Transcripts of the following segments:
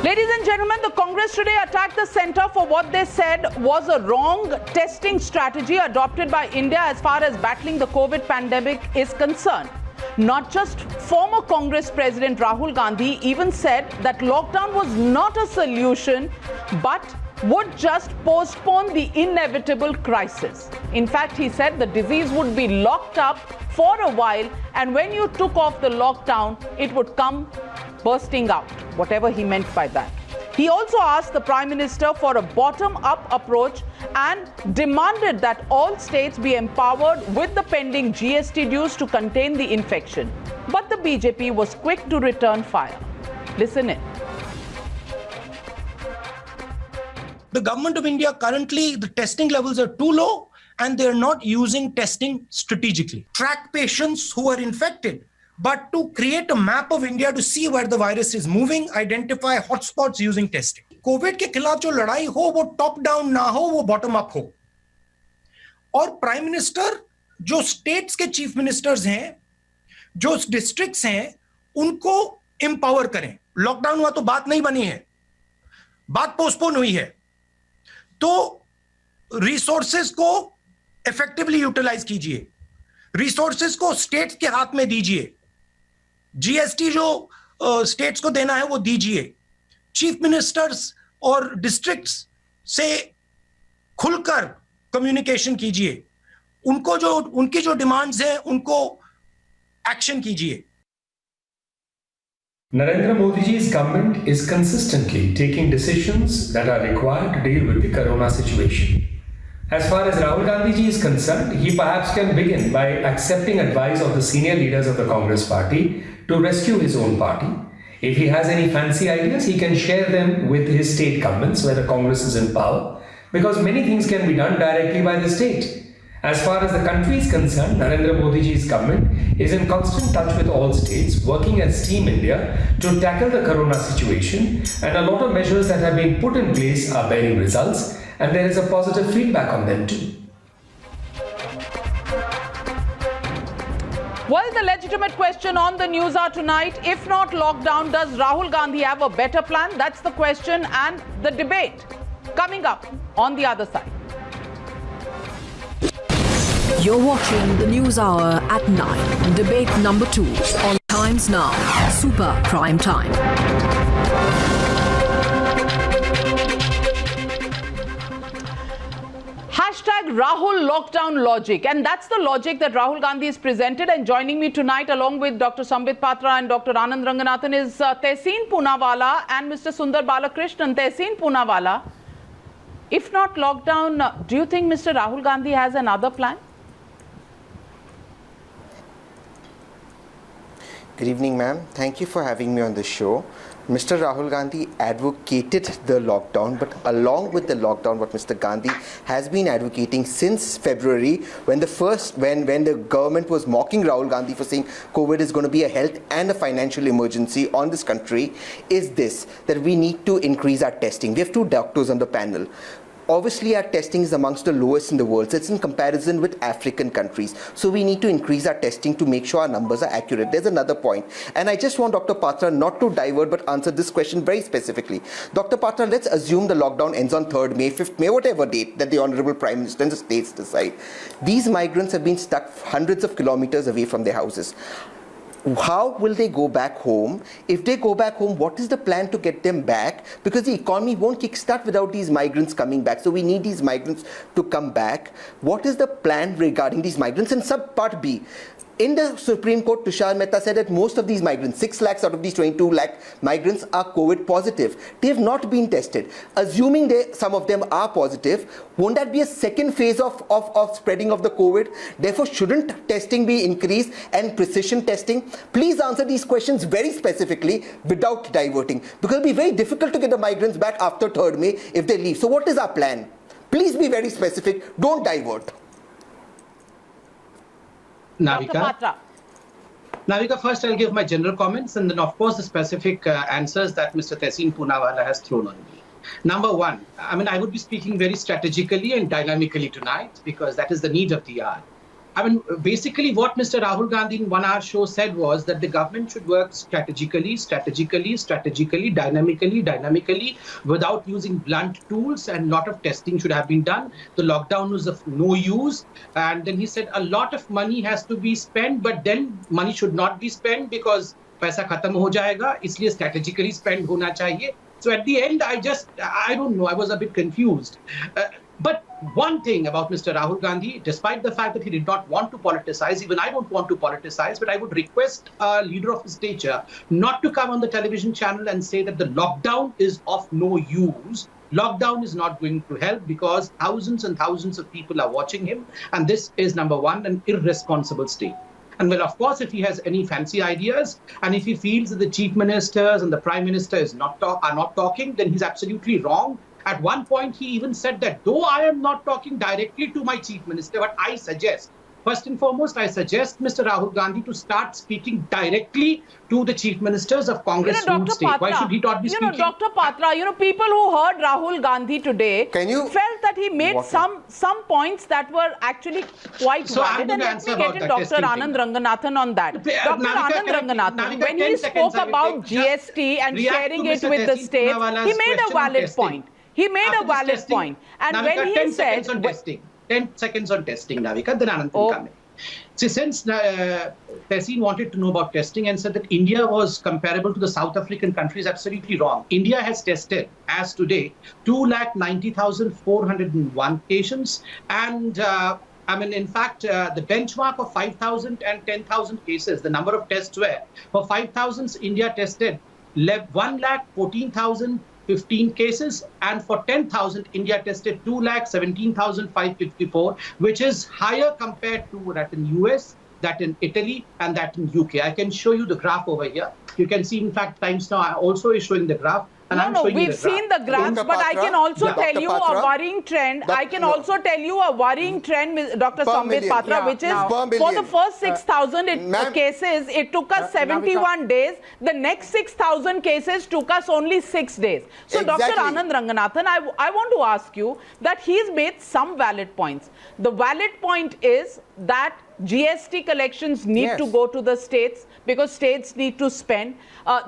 Ladies and gentlemen, the Congress today attacked the centre for what they said was a wrong testing strategy adopted by India as far as battling the COVID pandemic is concerned. Not just former Congress President Rahul Gandhi even said that lockdown was not a solution, but would just postpone the inevitable crisis. In fact, he said the disease would be locked up for a while, and when you took off the lockdown, it would come bursting out, whatever he meant by that. He also asked the Prime Minister for a bottom-up approach and demanded that all states be empowered with the pending GST dues to contain the infection. But the BJP was quick to return fire. Listen in. The government of India currently, the testing levels are too low and they're not using testing strategically. Track patients who are infected, but to create a map of India to see where the virus is moving, identify hotspots using testing. Covid के खिलाफ जो लड़ाई हो वो top down ना हो, वो bottom up हो. और प्राइम मिनिस्टर जो स्टेट्स के चीफ मिनिस्टर्स हैं, जो डिस्ट्रिक्ट्स हैं, उनको एम्पावर करें. लॉकडाउन हुआ तो बात नहीं बनी है, बात पोस्टपोन हुई है. तो रिसोर्सेज को इफेक्टिवली यूटिलाइज कीजिए, रिसोर्सेज को स्टेट्स के हाथ में दीजिए. जीएसटी जो स्टेट्स को देना है वो दीजिए. चीफ मिनिस्टर्स और डिस्ट्रिक्ट्स से खुलकर कम्युनिकेशन कीजिए. उनकी जो डिमांड्स हैं उनको एक्शन कीजिए. Narendra Modi's government is consistently taking decisions that are required to deal with the corona situation. As far as Rahul Gandhi is concerned, he perhaps can begin by accepting advice of the senior leaders of the Congress party to rescue his own party. If he has any fancy ideas, he can share them with his state governments where the Congress is in power, because many things can be done directly by the state. As far as the country is concerned, Narendra Modi's government is in constant touch with all states, working as Team India to tackle the corona situation, and a lot of measures that have been put in place are bearing results, and there is a positive feedback on them too. Well, the legitimate question on the Newshour tonight, if not lockdown, does Rahul Gandhi have a better plan? That's the question and the debate coming up on the other side. You're watching the News Hour at 9. Debate number 2 on Times Now. Super Prime Time. Hashtag Rahul Lockdown Logic, and that's the logic that Rahul Gandhi has presented. And joining me tonight along with Dr. Sambit Patra and Dr. Anand Ranganathan is Tehseen Poonawala and Mr. Sundar Balakrishnan. Tehseen Poonawala, if not lockdown, do you think Mr. Rahul Gandhi has another plan? Good evening, ma'am. Thank you for having me on the show. Mr. Rahul Gandhi advocated the lockdown, but along with the lockdown, what Mr. Gandhi has been advocating since February, when the government was mocking Rahul Gandhi for saying COVID is going to be a health and a financial emergency on this country, is this, that we need to increase our testing. We have 2 doctors on the panel. Obviously, our testing is amongst the lowest in the world. So it's in comparison with African countries. So we need to increase our testing to make sure our numbers are accurate. There's another point. And I just want Dr. Patra not to divert, but answer this question very specifically. Dr. Patra, let's assume the lockdown ends on 3rd May, 5th May, whatever date that the Honorable Prime Minister and the states decide. These migrants have been stuck hundreds of kilometers away from their houses. How will they go back home? If they go back home, what is the plan to get them back? Because the economy won't kickstart without these migrants coming back. So we need these migrants to come back. What is the plan regarding these migrants? And sub-part B, in the Supreme Court, Tushar Mehta said that most of these migrants, 6 lakhs out of these 22 lakh migrants are COVID positive. They have not been tested. Assuming some of them are positive, won't that be a second phase of spreading of the COVID? Therefore, shouldn't testing be increased and precision testing? Please answer these questions very specifically without diverting, because it'll be very difficult to get the migrants back after 3rd May if they leave. So what is our plan? Please be very specific. Don't divert. Navika, first I'll give my general comments and then of course the specific answers that Mr. Tehseen Poonawala has thrown on me. Number 1, I would be speaking very strategically and dynamically tonight because that is the need of the hour. basically what Mr. Rahul Gandhi in 1 hour show said was that the government should work strategically, dynamically, without using blunt tools, and a lot of testing should have been done. The lockdown was of no use. And then he said a lot of money has to be spent, but then money should not be spent because paisa khatam ho jayega, isliye strategically spent hona chahiye. So at the end, I don't know, I was a bit confused. But one thing about Mr. Rahul Gandhi, despite the fact that he did not want to politicize, even I don't want to politicize, but I would request a leader of his stature not to come on the television channel and say that the lockdown is of no use. Lockdown is not going to help because thousands and thousands of people are watching him. And this is, number one, an irresponsible statement. And well, of course, if he has any fancy ideas and if he feels that the chief ministers and the prime minister are not talking, then he's absolutely wrong. At one point, he even said that though I am not talking directly to my chief minister, but I suggest, first and foremost, I suggest Mr. Rahul Gandhi to start speaking directly to the chief ministers of Congress ruled state. Why should he not be speaking? Dr. Patra, people who heard Rahul Gandhi today felt that he made some points that were actually quite valid. And let me get in Dr. Anand Ranganathan on that. Dr. Anand Ranganathan, when he spoke about GST and sharing it with the states, he made a valid point. He made a valid point. And Navika, when he said... 10 seconds on testing, Navika, then Anand will come in. See, since Tehseen wanted to know about testing and said that India was comparable to the South African countries, absolutely wrong. India has tested, as today, 290,401 patients. And in fact, the benchmark of 5,000 and 10,000 cases, the number of tests were, for 5,000, India tested 1,14,015 cases, and for 10,000, India tested 2,17,554, which is higher compared to that in US, that in Italy, and that in UK. I can show you the graph over here. You can see, in fact, Times Now also is showing the graph. No, we've seen the graphs, but I can also tell you a worrying trend. I can also tell you a worrying trend, Dr. Sambit Patra, which is for the first 6,000 cases, it took us 71 days. The next 6,000 cases took us only 6 days. So, Dr. Anand Ranganathan, I want to ask you that he's made some valid points. The valid point is that GST collections need to go to the states because states need to spend.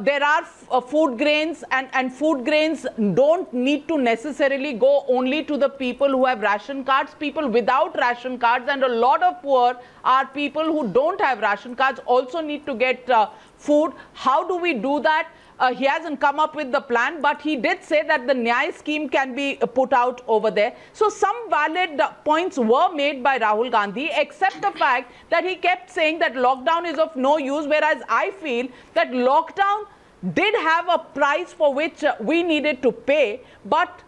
There are food grains and food grains don't need to necessarily go only to the people who have ration cards. People without ration cards and a lot of poor are people who don't have ration cards also need to get food. How do we do that? He hasn't come up with the plan, but he did say that the Nyay scheme can be put out over there. So some valid points were made by Rahul Gandhi, except the fact that he kept saying that lockdown is of no use, whereas I feel that lockdown did have a price for which we needed to pay, but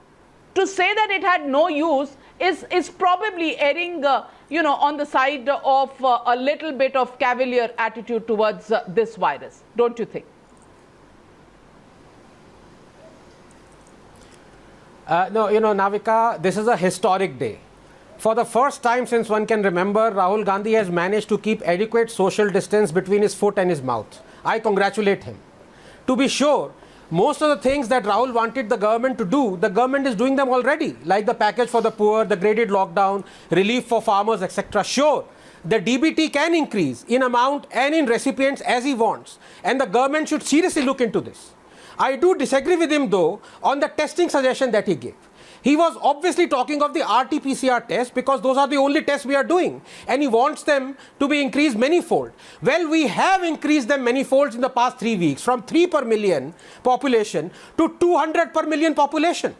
to say that it had no use is probably erring on the side of a little bit of cavalier attitude towards this virus, don't you think? No, Navika, this is a historic day. For the first time since one can remember, Rahul Gandhi has managed to keep adequate social distance between his foot and his mouth. I congratulate him. To be sure, most of the things that Rahul wanted the government to do, the government is doing them already, like the package for the poor, the graded lockdown, relief for farmers, etc. Sure, the DBT can increase in amount and in recipients as he wants, and the government should seriously look into this. I do disagree with him, though, on the testing suggestion that he gave. He was obviously talking of the RT-PCR tests because those are the only tests we are doing, and he wants them to be increased manyfold. Well, we have increased them manyfold in the past 3 weeks, from 3 per million population to 200 per million population.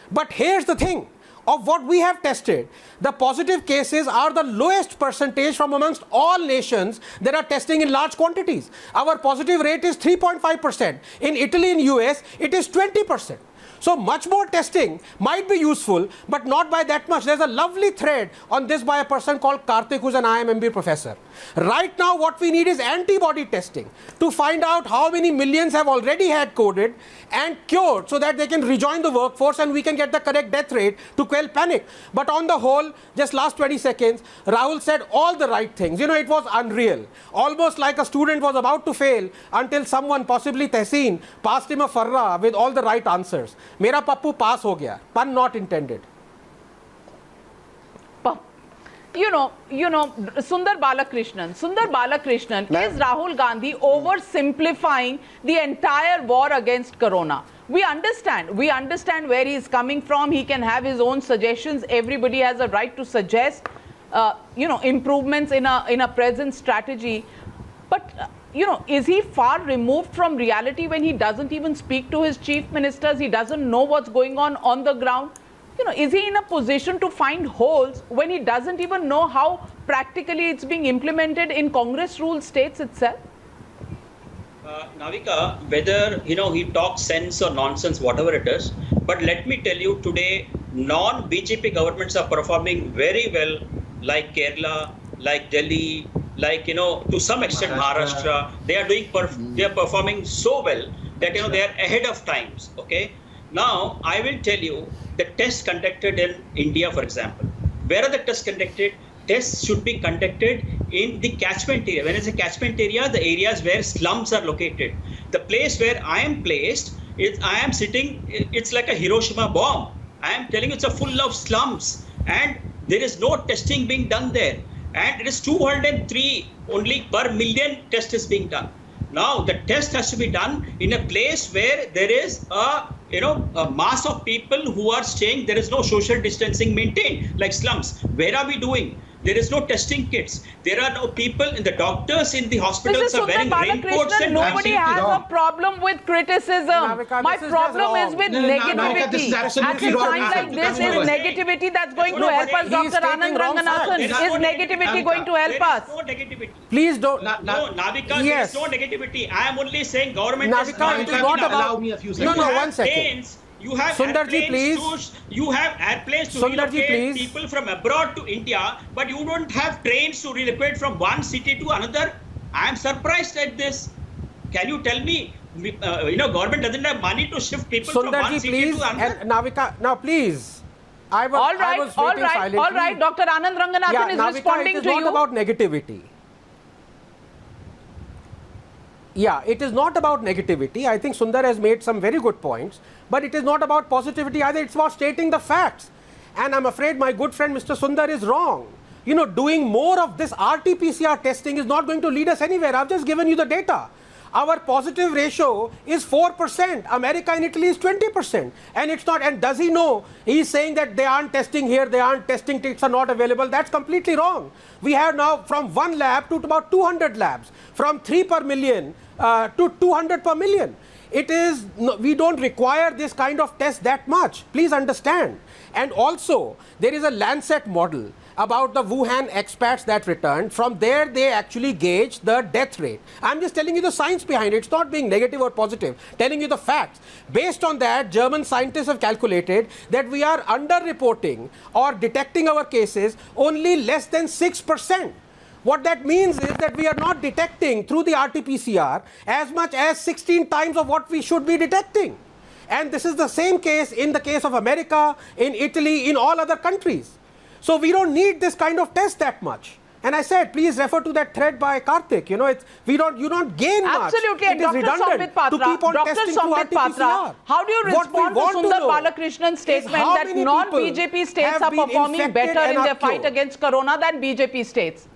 But here's the thing. Of what we have tested, the positive cases are the lowest percentage from amongst all nations that are testing in large quantities. Our positive rate is 3.5%. In Italy and US, it is 20%. So much more testing might be useful, but not by that much. There's a lovely thread on this by a person called Karthik, who's an IMMB professor. Right now, what we need is antibody testing to find out how many millions have already had COVID and cured so that they can rejoin the workforce and we can get the correct death rate to quell panic. But on the whole, just last 20 seconds, Rahul said all the right things. It was unreal. Almost like a student was about to fail until someone, possibly Tehseen, passed him a farra with all the right answers. Mera pappu pass ho gaya. Pun not intended. Sundar Balakrishnan, Ma'am. is Rahul Gandhi oversimplifying the entire war against corona? We understand where he is coming from. He can have his own suggestions. Everybody has a right to suggest, improvements in a present strategy. But, is he far removed from reality when he doesn't even speak to his chief ministers? He doesn't know what's going on the ground. Is he in a position to find holes when he doesn't even know how practically it's being implemented in Congress ruled states itself? Navika, whether he talks sense or nonsense, whatever it is, but let me tell you today, non-BJP governments are performing very well, like Kerala, like Delhi, like to some extent Maharashtra. They are they are performing so well that they are ahead of times. Okay. Now I will tell you the tests conducted in India, for example. Where are the tests conducted? Tests should be conducted in the catchment area. When it's a catchment area, the areas where slums are located. The place where I am placed, I am sitting, it's like a Hiroshima bomb. I am telling you, it's a full of slums and there is no testing being done there. And it is 203 only per million test is being done. Now the test has to be done in a place where there is a mass of people who are staying. There is no social distancing maintained, like slums. Where are we doing? There is no testing kits. There are no people, in the doctors in the hospitals are wearing raincoats. And nobody has a problem with criticism. Navika, My problem is with negativity. This is At absolutely a wrong. time like this, is negativity that's going to help us, He's Dr. stating Anand wrong facts. Ranganathan? Is negativity going to help us? There is no negativity. Please don't. No, Navika, Yes. there is no negativity. I am only saying government is Navika, it is not allow about. me a few No, seconds. no, You have one second. planes, you have Sundarji, airplanes please. you have airplanes to Sundarji, relocate please. people from abroad to India, but you don't have trains to relocate from one city to another. I am surprised at this. Can you tell me, government doesn't have money to shift people from one Sundarji, city please. to another? And Navika, now please. I was All right, waiting all right, silently. all right. Dr. Anand Ranganathan Yeah, is Navika, responding it is to not you. about negativity. Yeah, it is not about negativity. I think Sundar has made some very good points, but it is not about positivity either. It's about stating the facts. And I'm afraid my good friend Mr. Sundar is wrong. Doing more of this RT-PCR testing is not going to lead us anywhere. I've just given you the data. Our positive ratio is 4%. America and Italy is 20%. And it's not, and does he know? He's saying that they aren't testing here, they aren't testing kits are not available. That's completely wrong. We have now from 1 lab to about 200 labs, from 3 per million to 200 per million. We don't require this kind of test that much. Please understand. And also, there is a Lancet model about the Wuhan expats that returned. From there, they actually gauge the death rate. I'm just telling you the science behind it. It's not being negative or positive, telling you the facts. Based on that, German scientists have calculated that we are underreporting or detecting our cases only less than 6%. What that means is that we are not detecting through the RT-PCR as much as 16 times of what we should be detecting. And this is the same case in the case of America, in Italy, in all other countries. So we don't need this kind of test that much. And I said, please refer to that thread by Karthik. You don't gain much. Absolutely. It And is Dr. redundant Sambit Patra, to keep on Dr. testing through Sambit Patra, RT-PCR. how do you respond to Sundar Balakrishnan's statement that non-BJP states are performing better in their fight against corona than BJP states?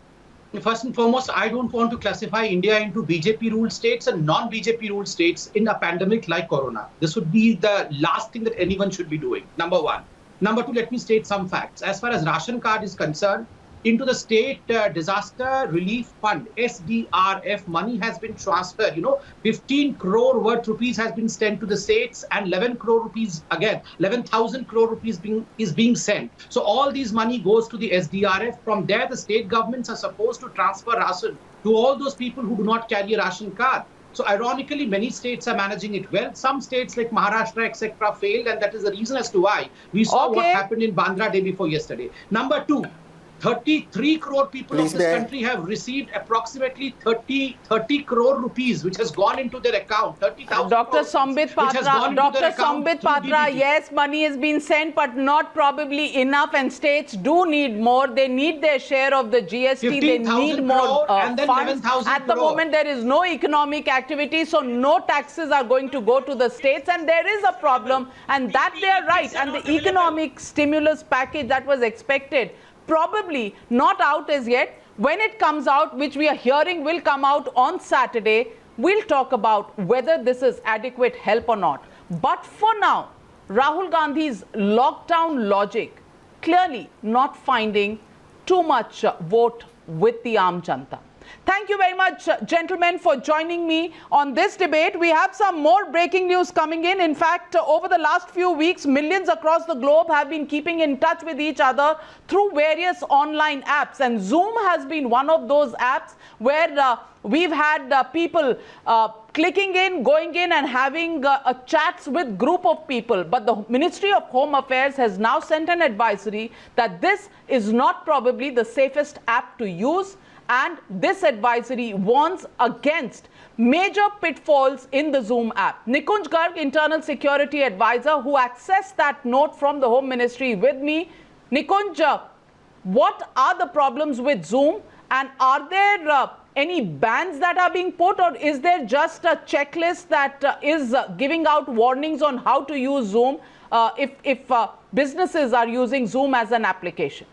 First and foremost, I don't want to classify India into BJP-ruled states and non-BJP-ruled states in a pandemic like corona. This would be the last thing that anyone should be doing, number one. Number two, let me state some facts. As far as ration card is concerned, into the State Disaster Relief Fund, SDRF, money has been transferred. 15 crore worth rupees has been sent to the states and 11 crore rupees, again, 11,000 crore rupees is being sent. So all these money goes to the SDRF. From there, the state governments are supposed to transfer ration to all those people who do not carry a ration card. So ironically, many states are managing it well. Some states like Maharashtra, etc. failed, and that is the reason as to why we saw what happened in Bandra day before yesterday. Number two, 33 crore people of this country have received approximately 30 crore rupees, which has gone into their account. 30,000 Dr. Sambit Patra, yes, money has been sent, but not probably enough, and states do need more. They need their share of the GST. They need more funds. At the moment, there is no economic activity, so no taxes are going to go to the states, and there is a problem, and that they are right. And the economic stimulus package that was expected probably not out as yet. When it comes out, which we are hearing will come out on Saturday, we'll talk about whether this is adequate help or not. But for now, Rahul Gandhi's lockdown logic clearly not finding too much vote with the Aam Janta. Thank you very much, gentlemen, for joining me on this debate. We have some more breaking news coming in. In fact, over the last few weeks, millions across the globe have been keeping in touch with each other through various online apps. And Zoom has been one of those apps where we've had people clicking in, going in and having chats with group of people. But the Ministry of Home Affairs has now sent an advisory that this is not probably the safest app to use. And this advisory warns against major pitfalls in the Zoom app. Nikunj Garg, Internal Security Advisor, who accessed that note from the Home Ministry with me. Nikunj, what are the problems with Zoom? And are there any bans that are being put, or is there just a checklist that is giving out warnings on how to use Zoom if businesses are using Zoom as an application?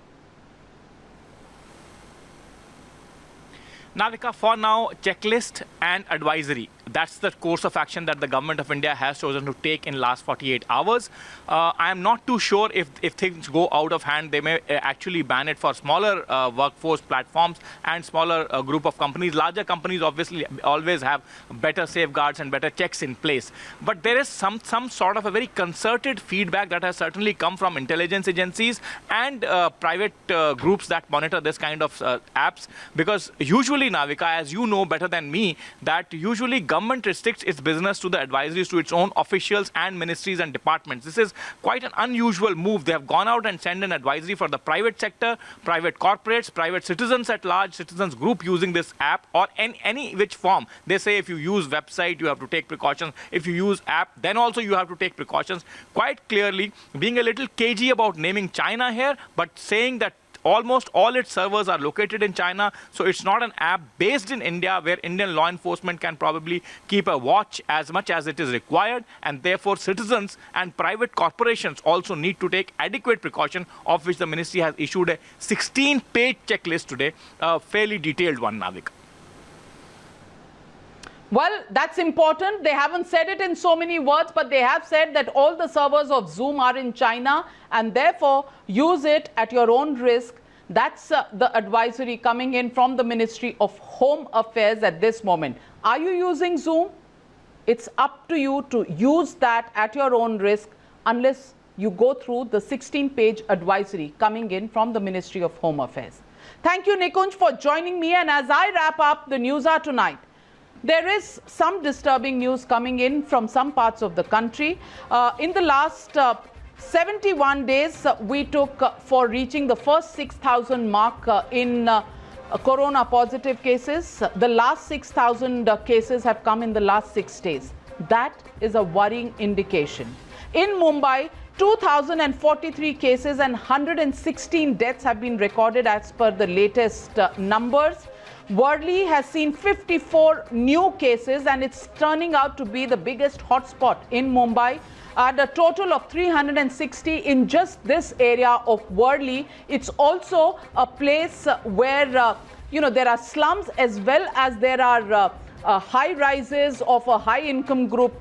Navika, for now, checklist and advisory. That's the course of action that the government of India has chosen to take in last 48 hours. I am not too sure if things go out of hand, they may actually ban it for smaller workforce platforms and smaller group of companies. Larger companies obviously always have better safeguards and better checks in place. But there is some sort of a very concerted feedback that has certainly come from intelligence agencies and private groups that monitor this kind of apps. Because usually, Navika, as you know better than me, that usually government restricts its business to the advisories to its own officials and ministries and departments. This is quite an unusual move. They have gone out and sent an advisory for the private sector, private corporates, private citizens at large, citizens group using this app or any which form. They say if you use website, you have to take precautions. If you use app, then also you have to take precautions. Quite clearly, being a little cagey about naming China here, but saying that almost all its servers are located in China, so it's not an app based in India where Indian law enforcement can probably keep a watch as much as it is required, and therefore citizens and private corporations also need to take adequate precaution, of which the ministry has issued a 16-page checklist today, a fairly detailed one, Navika. Well, that's important. They haven't said it in so many words, but they have said that all the servers of Zoom are in China and therefore use it at your own risk. That's the advisory coming in from the Ministry of Home Affairs at this moment. Are you using Zoom? It's up to you to use that at your own risk unless you go through the 16-page advisory coming in from the Ministry of Home Affairs. Thank you, Nikunj, for joining me. And as I wrap up the Newshour tonight, there is some disturbing news coming in from some parts of the country. In the last 71 days, we took for reaching the first 6,000 mark in corona positive cases. The last 6,000 cases have come in the last 6 days. That is a worrying indication. In Mumbai, 2,043 cases and 116 deaths have been recorded as per the latest numbers. Worli has seen 54 new cases and it's turning out to be the biggest hotspot in Mumbai. At a total of 360 in just this area of Worli. It's also a place where there are slums as well as there are high rises of a high income group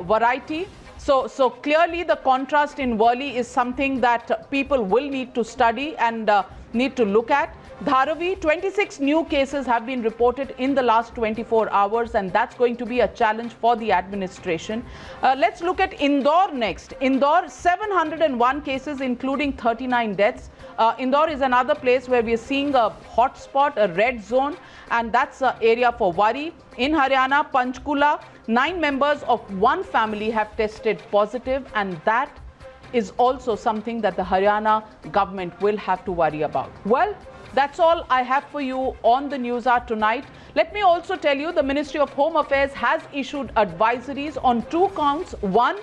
variety. So clearly the contrast in Worli is something that people will need to study and need to look at. Dharavi, 26 new cases have been reported in the last 24 hours, and that's going to be a challenge for the administration. Let's look at Indore next. Indore, 701 cases, including 39 deaths. Indore is another place where we are seeing a hot spot, a red zone, and that's an area for worry. In Haryana, Panchkula, 9 members of one family have tested positive, and that is also something that the Haryana government will have to worry about. Well, that's all I have for you on the Newshour tonight. Let me also tell you the Ministry of Home Affairs has issued advisories on 2 counts. One,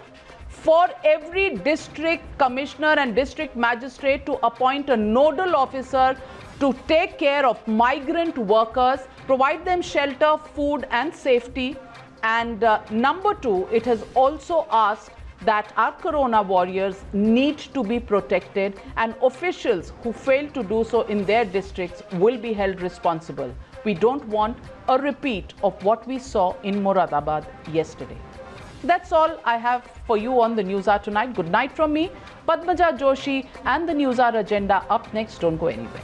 for every district commissioner and district magistrate to appoint a nodal officer to take care of migrant workers, provide them shelter, food and safety. And number 2, it has also asked that our corona warriors need to be protected and officials who fail to do so in their districts will be held responsible. We don't want a repeat of what we saw in Moradabad yesterday. That's all I have for you on the News Hour tonight. Good night from me, Padmaja Joshi, and the News Hour agenda up next. Don't go anywhere.